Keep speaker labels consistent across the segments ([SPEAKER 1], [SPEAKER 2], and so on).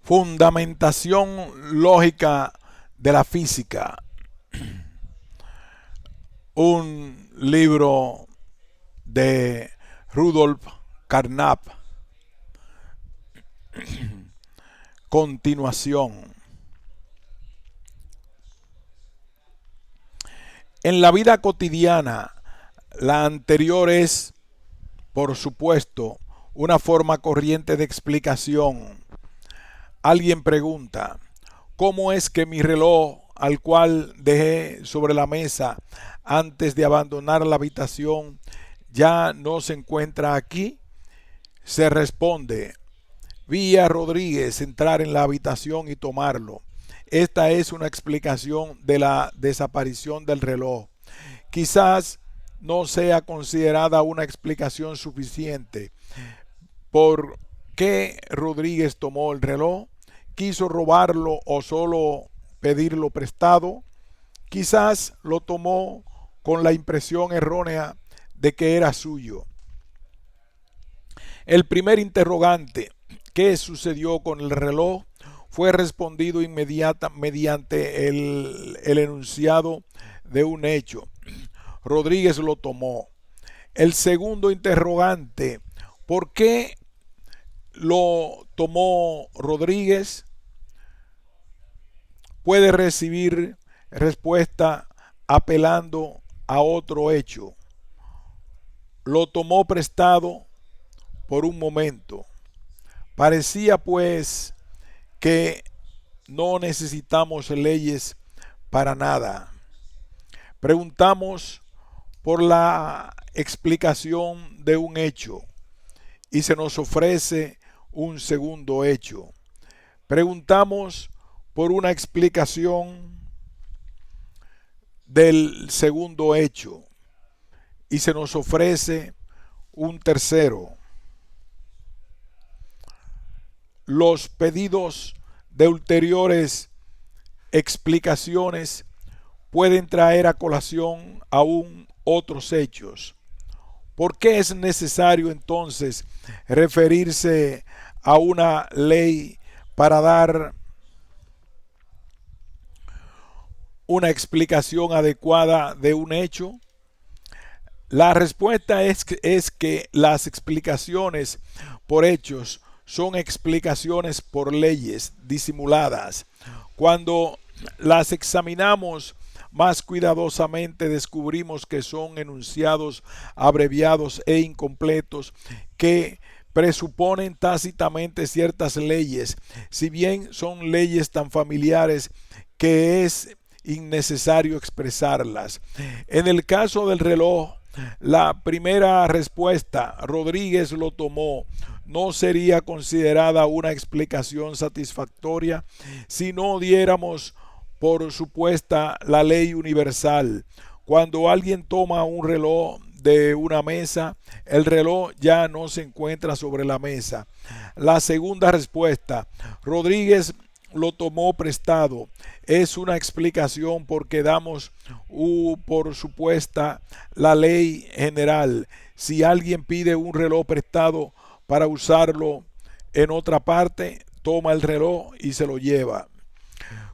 [SPEAKER 1] Fundamentación lógica de la física, un libro de Rudolf Carnap. Continuación. En la vida cotidiana, la anterior es, por supuesto, una forma corriente de explicación. Alguien pregunta, ¿cómo es que mi reloj, al cual dejé sobre la mesa antes de abandonar la habitación, ya no se encuentra aquí? Se responde, vi a Rodríguez entrar en la habitación y tomarlo. Esta es una explicación de la desaparición del reloj. Quizás no sea considerada una explicación suficiente. ¿Por qué Rodríguez tomó el reloj? ¿Quiso robarlo o solo pedirlo prestado? Quizás lo tomó con la impresión errónea de que era suyo. El primer interrogante, ¿qué sucedió con el reloj?, fue respondido mediante el enunciado de un hecho. Rodríguez lo tomó. El segundo interrogante, ¿por qué lo tomó Rodríguez?, puede recibir respuesta apelando a otro hecho. Lo tomó prestado por un momento. Parecía pues que no necesitamos leyes para nada. Preguntamos por la explicación de un hecho y se nos ofrece un segundo hecho. Preguntamos por una explicación del segundo hecho y se nos ofrece un tercero. Los pedidos de ulteriores explicaciones pueden traer a colación aún otros hechos. ¿Por qué es necesario entonces referirse a una ley para dar una explicación adecuada de un hecho? La respuesta es que las explicaciones por hechos son explicaciones por leyes disimuladas. Cuando las examinamos más cuidadosamente, descubrimos que son enunciados abreviados e incompletos que presuponen tácitamente ciertas leyes, si bien son leyes tan familiares que es innecesario expresarlas. En el caso del reloj, la primera respuesta, Rodríguez lo tomó, no sería considerada una explicación satisfactoria si no diéramos por supuesta la ley universal. Cuando alguien toma un reloj de una mesa, el reloj ya no se encuentra sobre la mesa. La segunda respuesta, Rodríguez lo tomó prestado, es una explicación porque damos por supuesta la ley general. Si alguien pide un reloj prestado para usarlo en otra parte, toma el reloj y se lo lleva.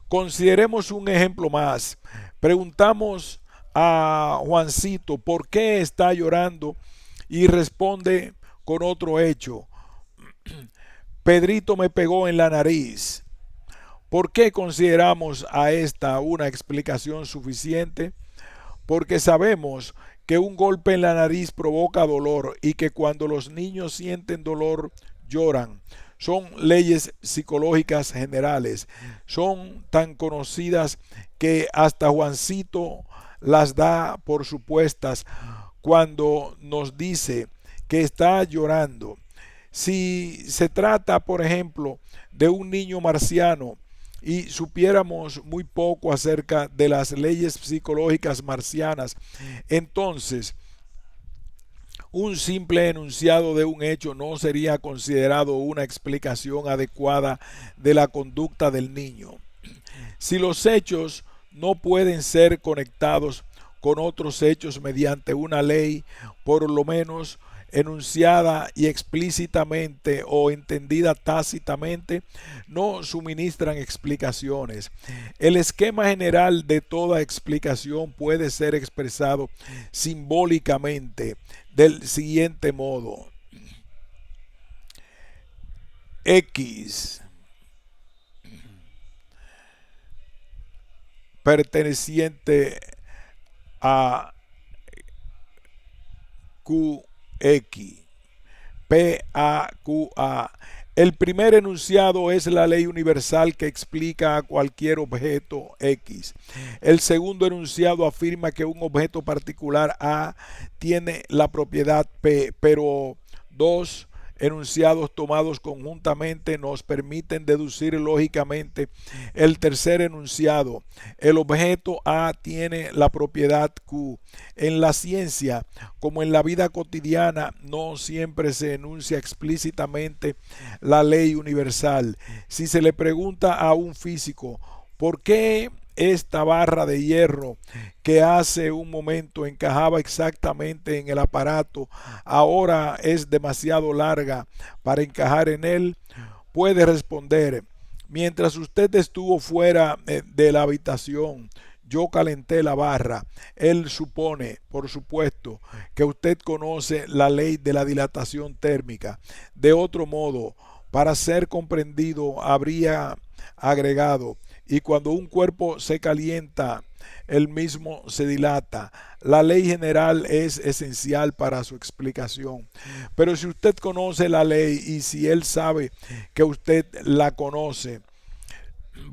[SPEAKER 1] Consideremos un ejemplo más. Preguntamos a Juancito por qué está llorando y responde con otro hecho. Pedrito me pegó en la nariz. ¿Por qué consideramos a esta una explicación suficiente? Porque sabemos que un golpe en la nariz provoca dolor y que cuando los niños sienten dolor lloran. Son leyes psicológicas generales, son tan conocidas que hasta Juancito las da por supuestas cuando nos dice que está llorando. Si se trata, por ejemplo, de un niño marciano y supiéramos muy poco acerca de las leyes psicológicas marcianas, entonces un simple enunciado de un hecho no sería considerado una explicación adecuada de la conducta del niño. Si los hechos no pueden ser conectados con otros hechos mediante una ley, por lo menos enunciada y explícitamente o entendida tácitamente, no suministran explicaciones. El esquema general de toda explicación puede ser expresado simbólicamente del siguiente modo. X perteneciente a QX, PAQA. El primer enunciado es la ley universal que explica a cualquier objeto X. El segundo enunciado afirma que un objeto particular A tiene la propiedad P, pero dos enunciados tomados conjuntamente nos permiten deducir lógicamente el tercer enunciado. El objeto A tiene la propiedad Q. En la ciencia, como en la vida cotidiana, no siempre se enuncia explícitamente la ley universal. Si se le pregunta a un físico, ¿por qué esta barra de hierro que hace un momento encajaba exactamente en el aparato ahora es demasiado larga para encajar en él? Puede responder: mientras usted estuvo fuera de la habitación, yo calenté la barra. Él supone, por supuesto, que usted conoce la ley de la dilatación térmica. De otro modo, para ser comprendido, habría agregado: y cuando un cuerpo se calienta, el mismo se dilata. La ley general es esencial para su explicación. Pero si usted conoce la ley y si él sabe que usted la conoce,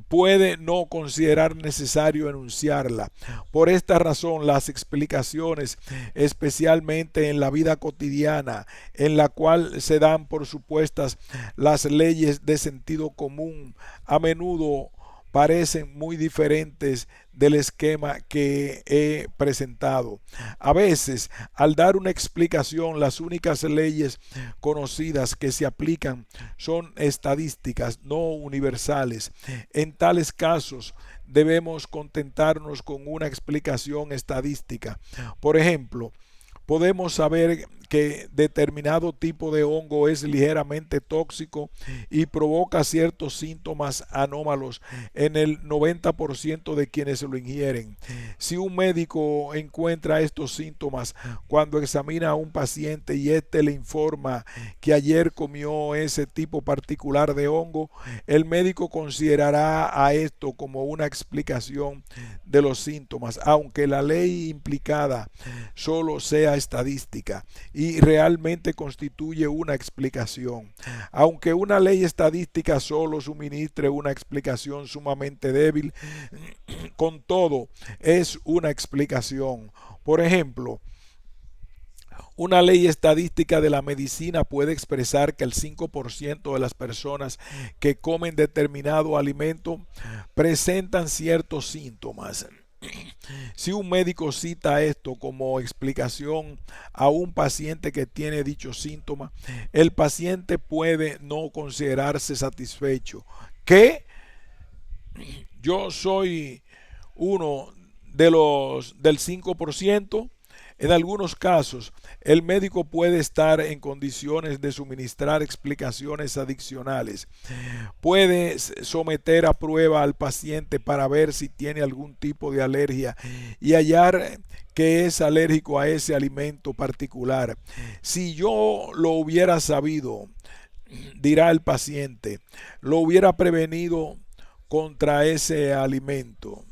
[SPEAKER 1] puede no considerar necesario enunciarla. Por esta razón, las explicaciones, especialmente en la vida cotidiana, en la cual se dan por supuestas las leyes de sentido común, a menudo parecen muy diferentes del esquema que he presentado. A veces, al dar una explicación, las únicas leyes conocidas que se aplican son estadísticas, no universales. En tales casos, debemos contentarnos con una explicación estadística. Por ejemplo, podemos saber que determinado tipo de hongo es ligeramente tóxico y provoca ciertos síntomas anómalos en el 90% de quienes lo ingieren. Si un médico encuentra estos síntomas cuando examina a un paciente y éste le informa que ayer comió ese tipo particular de hongo, el médico considerará a esto como una explicación de los síntomas, aunque la ley implicada solo sea estadística y realmente constituye una explicación. Aunque una ley estadística solo suministre una explicación sumamente débil, con todo es una explicación. Por ejemplo, una ley estadística de la medicina puede expresar que el 5% de las personas que comen determinado alimento presentan ciertos síntomas. Si un médico cita esto como explicación a un paciente que tiene dicho síntoma, el paciente puede no considerarse satisfecho. ¿Qué? Yo soy uno de los del 5%. En algunos casos, el médico puede estar en condiciones de suministrar explicaciones adicionales. Puede someter a prueba al paciente para ver si tiene algún tipo de alergia y hallar que es alérgico a ese alimento particular. Si yo lo hubiera sabido, dirá el paciente, lo hubiera prevenido contra ese alimento.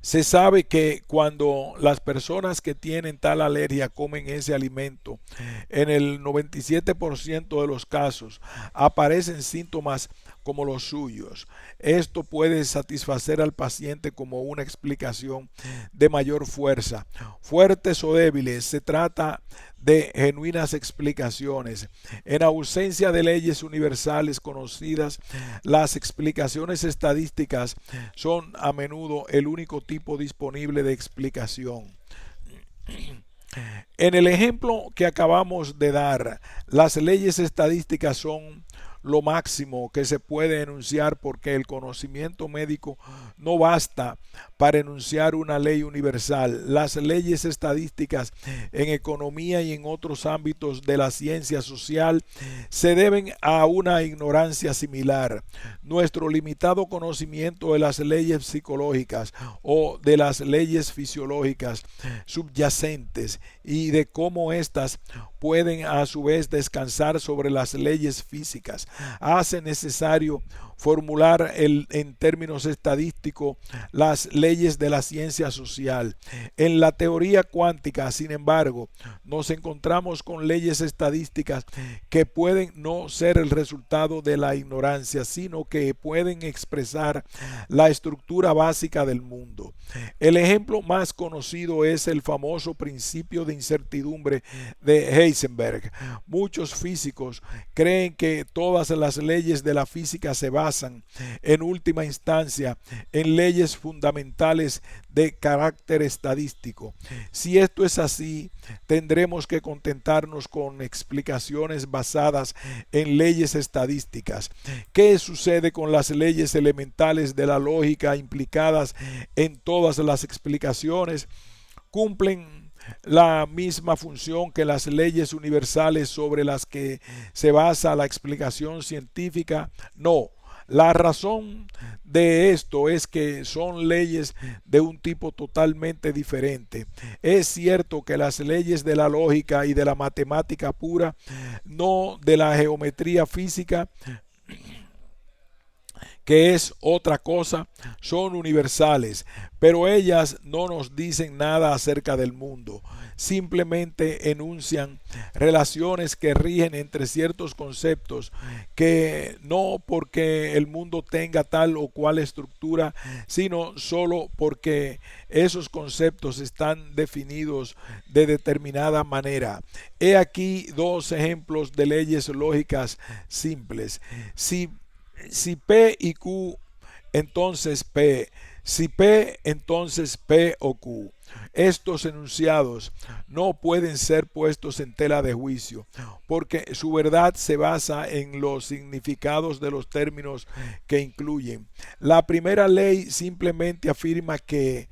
[SPEAKER 1] Se sabe que cuando las personas que tienen tal alergia comen ese alimento, en el 97% de los casos aparecen síntomas como los suyos. Esto puede satisfacer al paciente como una explicación de mayor fuerza. Fuertes o débiles, se trata de genuinas explicaciones. En ausencia de leyes universales conocidas, las explicaciones estadísticas son a menudo el único tipo disponible de explicación. En el ejemplo que acabamos de dar, las leyes estadísticas son lo máximo que se puede enunciar porque el conocimiento médico no basta para enunciar una ley universal. Las leyes estadísticas en economía y en otros ámbitos de la ciencia social se deben a una ignorancia similar. Nuestro limitado conocimiento de las leyes psicológicas o de las leyes fisiológicas subyacentes y de cómo éstas pueden a su vez descansar sobre las leyes físicas hace necesario formular en términos estadísticos las leyes de la ciencia social. En la teoría cuántica, sin embargo, nos encontramos con leyes estadísticas que pueden no ser el resultado de la ignorancia, sino que pueden expresar la estructura básica del mundo. El ejemplo más conocido es el famoso principio de incertidumbre de Heisenberg. Muchos físicos creen que todas las leyes de la física se basan en última instancia en leyes fundamentales de carácter estadístico. Si esto es así, tendremos que contentarnos con explicaciones basadas en leyes estadísticas. ¿Qué sucede con las leyes elementales de la lógica implicadas en todas las explicaciones? Cumplen la misma función que las leyes universales sobre las que se basa la explicación científica. No. La razón de esto es que son leyes de un tipo totalmente diferente. Es cierto que las leyes de la lógica y de la matemática pura, no de la geometría física, que es otra cosa, son universales, pero ellas no nos dicen nada acerca del mundo, simplemente enuncian relaciones que rigen entre ciertos conceptos, que no porque el mundo tenga tal o cual estructura, sino solo porque esos conceptos están definidos de determinada manera. He aquí dos ejemplos de leyes lógicas simples. Si P y Q, entonces P. Si P, entonces P o Q. Estos enunciados no pueden ser puestos en tela de juicio, porque su verdad se basa en los significados de los términos que incluyen. La primera ley simplemente afirma que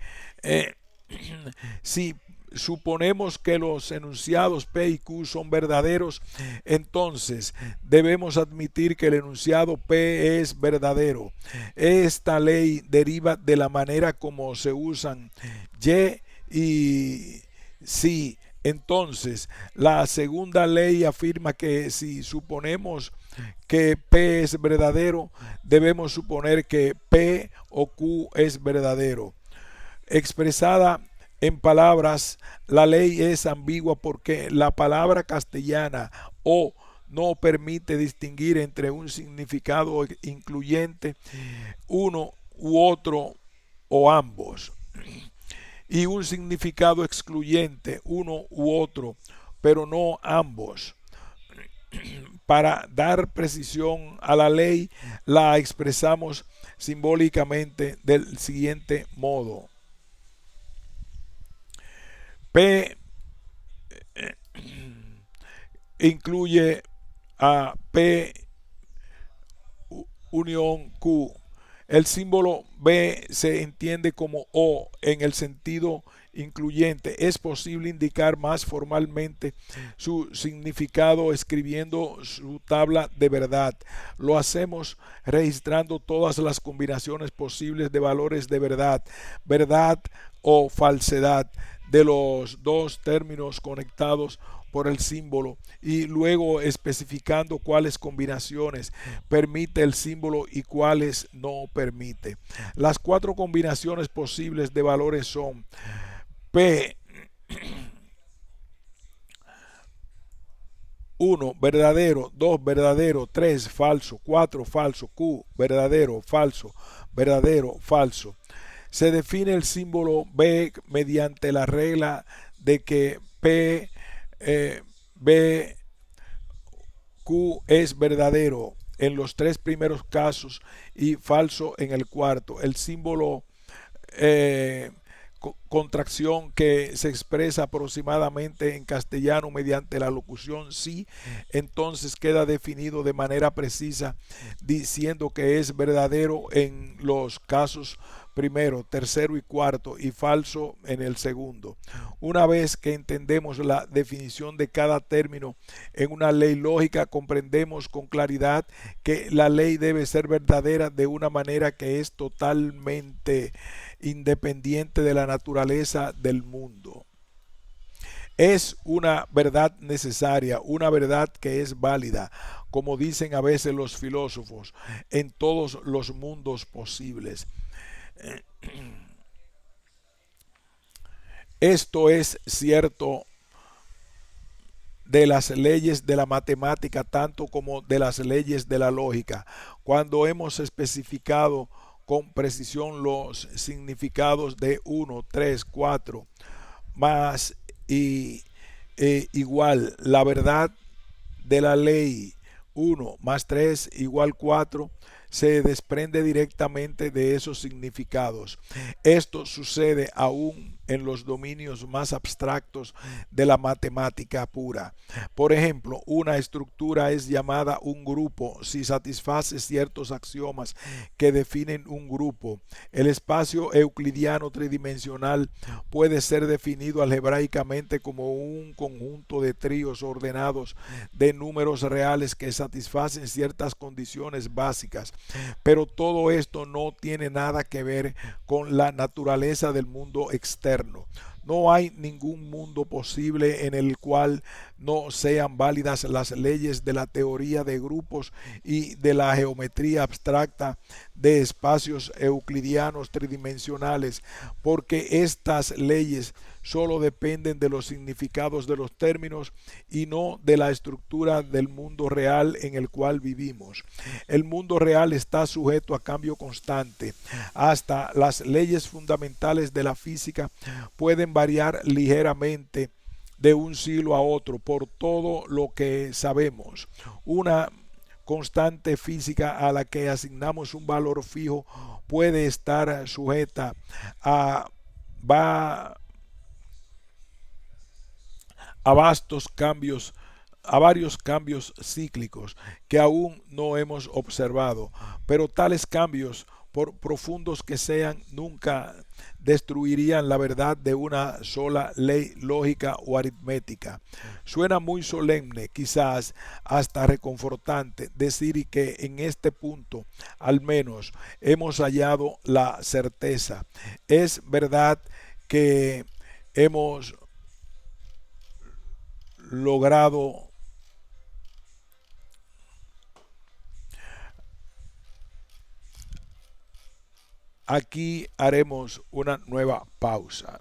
[SPEAKER 1] si suponemos que los enunciados P y Q son verdaderos, entonces debemos admitir que el enunciado P es verdadero. Esta ley deriva de la manera como se usan Y y si. Entonces, la segunda ley afirma que si suponemos que P es verdadero, debemos suponer que P o Q es verdadero. Expresada en palabras, la ley es ambigua porque la palabra castellana o no permite distinguir entre un significado incluyente, uno u otro o ambos, y un significado excluyente, uno u otro, pero no ambos. Para dar precisión a la ley, la expresamos simbólicamente del siguiente modo. P incluye a P unión Q. El símbolo B se entiende como O en el sentido incluyente. Es posible indicar más formalmente su significado escribiendo su tabla de verdad. Lo hacemos registrando todas las combinaciones posibles de valores de verdad, verdad o falsedad de los dos términos conectados por el símbolo y luego especificando cuáles combinaciones permite el símbolo y cuáles no permite. Las cuatro combinaciones posibles de valores son P 1 verdadero, 2 verdadero, 3 falso, 4 falso, Q verdadero, falso, verdadero, falso. Se define el símbolo B mediante la regla de que P, B, Q es verdadero en los tres primeros casos y falso en el cuarto. El símbolo contracción que se expresa aproximadamente en castellano mediante la locución sí, entonces queda definido de manera precisa diciendo que es verdadero en los casos primero, tercero y cuarto y falso en el segundo. Una vez que entendemos la definición de cada término en una ley lógica, comprendemos con claridad que la ley debe ser verdadera de una manera que es totalmente independiente de la naturaleza del mundo. Es una verdad necesaria, una verdad que es válida, como dicen a veces los filósofos, en todos los mundos posibles. Esto es cierto de las leyes de la matemática tanto como de las leyes de la lógica. Cuando hemos especificado con precisión los significados de 1, 3, 4 más y igual la verdad de la ley 1 más 3 igual 4 se desprende directamente de esos significados. Esto sucede aún en los dominios más abstractos de la matemática pura. Por ejemplo, una estructura es llamada un grupo si satisface ciertos axiomas que definen un grupo. El espacio euclidiano tridimensional puede ser definido algebraicamente como un conjunto de tríos ordenados de números reales que satisfacen ciertas condiciones básicas. Pero todo esto no tiene nada que ver con la naturaleza del mundo externo. No hay ningún mundo posible en el cual no sean válidas las leyes de la teoría de grupos y de la geometría abstracta de espacios euclidianos tridimensionales, porque estas leyes solo dependen de los significados de los términos y no de la estructura del mundo real en el cual vivimos. El mundo real está sujeto a cambio constante. Hasta las leyes fundamentales de la física pueden variar ligeramente de un siglo a otro por todo lo que sabemos. Una constante física a la que asignamos un valor fijo puede estar sujeta a, va, a vastos cambios, a varios cambios cíclicos que aún no hemos observado, pero tales cambios, por profundos que sean, nunca destruirían la verdad de una sola ley lógica o aritmética. Suena muy solemne, quizás hasta reconfortante, decir que en este punto, al menos, hemos hallado la certeza. Es verdad que hemos logrado. Aquí haremos una nueva pausa.